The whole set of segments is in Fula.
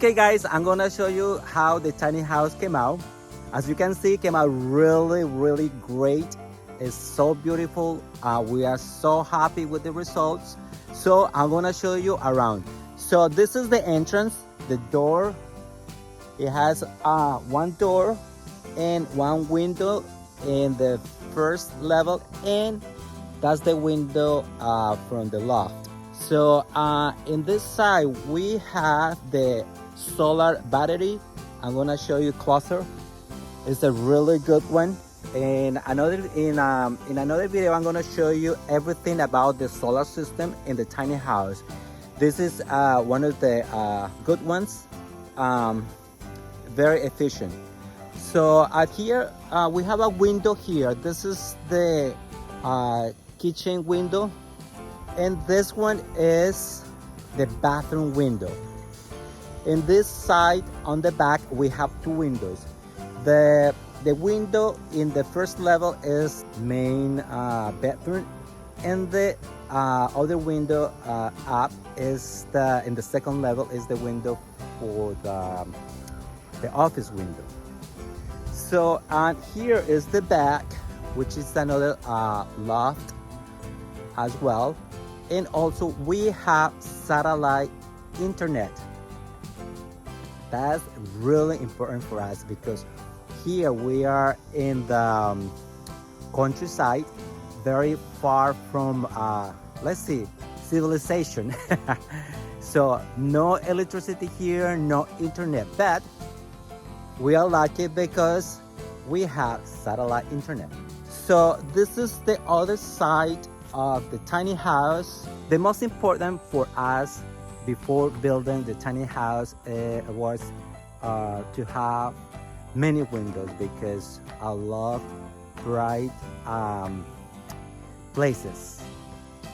Okay guys, I'm gonna show you how the tiny house came out. As you can see, it came out really great. It's so beautiful. We are so happy with the results. So I'm gonna show you around. So this is the entrance, the door. It has one door and one window in the first level, and that's the window from the loft. So in this side we have the solar battery. I'm gonna show you closer. It's a really good one. And in another video I'm gonna show you everything about the solar system in the tiny house. This is one of the good ones, very efficient. So here we have a window here. This is the kitchen window, and this one is the bathroom window. In this side on the back we have two windows. The window in the first level is main bedroom, and the other window up is in the second level is the window for the office window. So here is the back, which is another loft as well. And also we have satellite internet. That's really important for us because here we are in the countryside, very far from let's see, civilization. So no electricity here, no internet, but we are lucky because we have satellite internet. So this is the other side of the tiny house. The most important for us before building the tiny house was to have many windows, because I love bright places.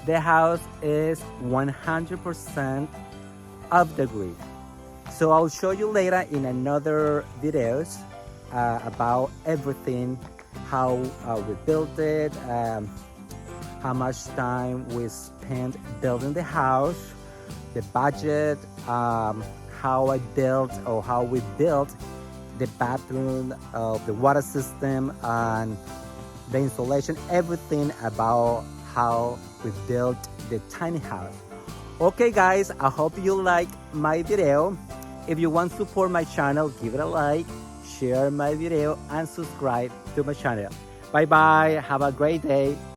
The house is 100% off the grid. So I'll show you later in another videos about everything, how we built it, how much time we spent building the house, the budget, how we built the bathroom, the water system, and the installation, everything about how we built the tiny house. Okay guys, I hope you like my video. If you want to support my channel, give it a like, share my video, and subscribe to my channel. Bye bye, have a great day.